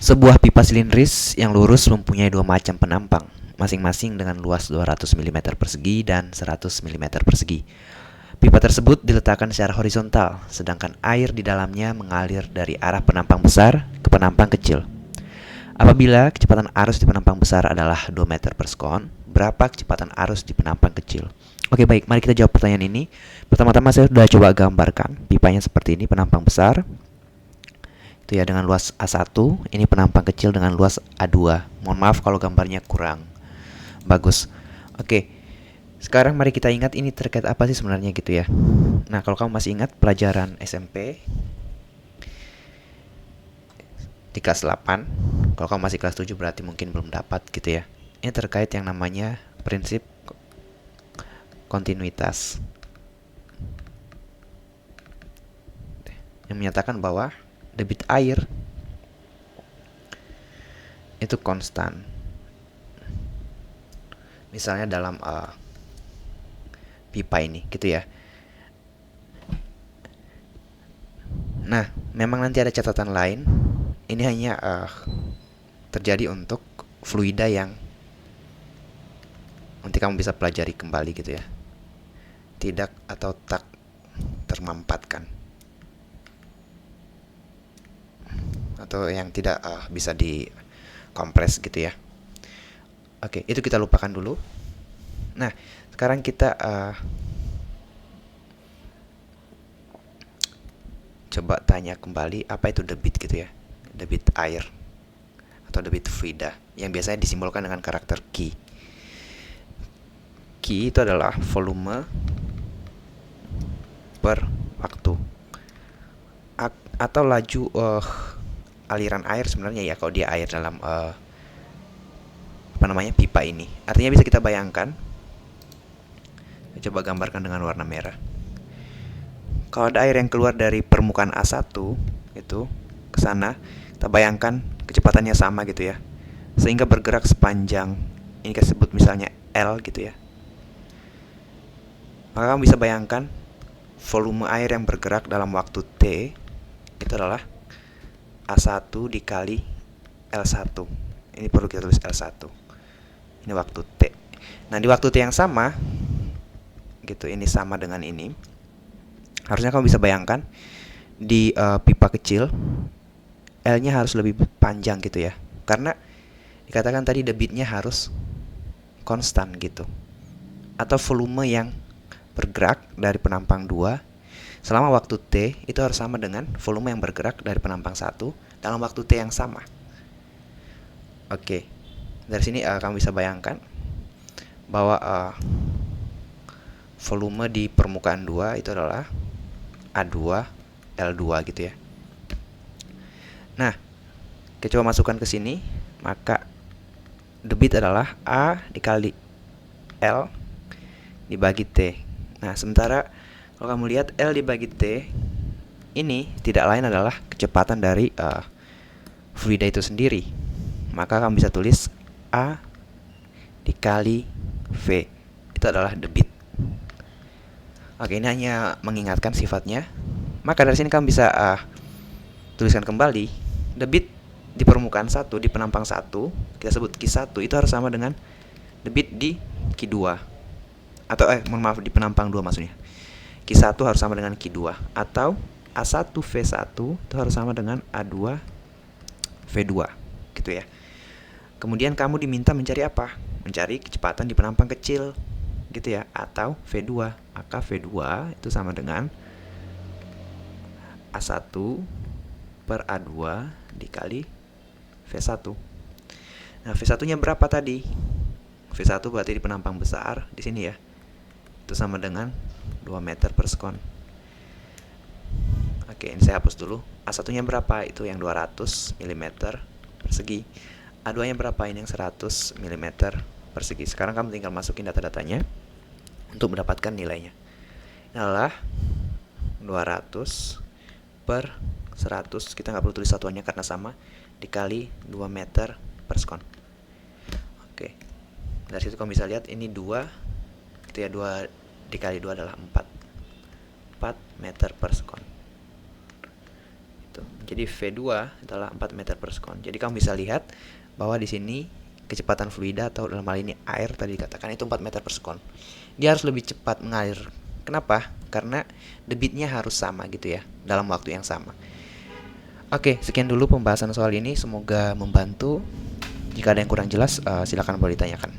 Sebuah pipa silindris yang lurus mempunyai dua macam penampang, masing-masing dengan luas 200 mm persegi dan 100 mm persegi. Pipa tersebut diletakkan secara horizontal, sedangkan air di dalamnya mengalir dari arah penampang besar ke penampang kecil. Apabila kecepatan arus di penampang besar adalah 2 meter per sekon, berapa kecepatan arus di penampang kecil? Oke, baik, mari kita jawab pertanyaan ini. Pertama-tama saya sudah coba gambarkan pipanya seperti ini, penampang besar itu ya dengan luas A1, ini penampang kecil dengan luas A2. Mohon maaf kalau gambarnya kurang bagus. Oke, sekarang mari kita ingat ini terkait apa sih sebenarnya gitu ya. Nah, kalau kamu masih ingat pelajaran SMP di kelas 8, kalau kamu masih kelas 7 berarti mungkin belum dapat gitu ya. Ini terkait yang namanya prinsip kontinuitas, yang menyatakan bahwa debit air itu konstan. Misalnya dalam pipa ini gitu ya. Nah, memang nanti ada catatan lain. Ini hanya terjadi untuk fluida yang nanti kamu bisa pelajari kembali gitu ya. Tidak atau tak termampatkan, atau yang tidak bisa dikompres gitu ya. Oke, itu kita lupakan dulu. Nah, sekarang kita coba tanya kembali apa itu debit gitu ya. Debit air atau debit fluida yang biasanya disimbolkan dengan karakter Q. Q itu adalah volume per waktu atau laju aliran air sebenarnya ya, kalau dia air dalam pipa ini. Artinya bisa kita bayangkan, coba gambarkan dengan warna merah. Kalau ada air yang keluar dari permukaan A1 itu ke sana, kita bayangkan kecepatannya sama gitu ya, sehingga bergerak sepanjang ini kita sebut misalnya L gitu ya. Maka kamu bisa bayangkan volume air yang bergerak dalam waktu T itu adalah A1 dikali L1. Ini perlu kita tulis L1. Ini waktu T. Nah, di waktu T yang sama gitu, ini sama dengan ini. Harusnya kamu bisa bayangkan di pipa kecil L-nya harus lebih panjang gitu ya. Karena dikatakan tadi debitnya harus konstan gitu. Atau volume yang bergerak dari penampang 2 selama waktu T itu harus sama dengan volume yang bergerak dari penampang 1 dalam waktu T yang sama. Oke, dari sini kamu bisa bayangkan bahwa volume di permukaan 2 itu adalah A2 L2 gitu ya. Nah, kita coba masukkan ke sini, maka debit adalah A dikali L dibagi T. Nah, sementara kalau kamu lihat L dibagi T ini tidak lain adalah kecepatan dari fluida itu sendiri. Maka kamu bisa tulis A dikali V. Itu adalah debit. Oke, ini hanya mengingatkan sifatnya. Maka dari sini kamu bisa tuliskan kembali debit di permukaan 1, di penampang 1, kita sebut Q1 itu harus sama dengan debit di Q2. Atau mohon maaf, di penampang 2 maksudnya. Q1 harus sama dengan Q2, atau A1V1 itu harus sama dengan A2V2 gitu ya. Kemudian kamu diminta mencari apa? Mencari kecepatan di penampang kecil gitu ya, atau V2. Maka V2 itu sama dengan A1 per A2 dikali V1. Nah, V1-nya berapa tadi? V1 berarti di penampang besar di sini ya. Itu sama dengan 2 meter per sekon. Oke, ini saya hapus dulu. A1-nya berapa? Itu yang 200 mm persegi. A2-nya berapa? Ini yang 100 mm persegi. Sekarang kamu tinggal masukin data-datanya untuk mendapatkan nilainya. Ini adalah 200 per 100. Kita nggak perlu tulis satuannya karena sama, dikali 2 meter per sekon. Oke, dari situ kamu bisa lihat ini 2 itu ya, 2 dikali 2 adalah 4 meter per sekon. Itu. Jadi V2 adalah 4 meter per sekon. Jadi kamu bisa lihat bahwa di sini kecepatan fluida atau dalam hal ini air tadi dikatakan itu 4 meter per sekon. Dia harus lebih cepat mengalir. Kenapa? Karena debitnya harus sama gitu ya, dalam waktu yang sama. Oke, sekian dulu pembahasan soal ini. Semoga membantu. Jika ada yang kurang jelas, silakan boleh ditanyakan.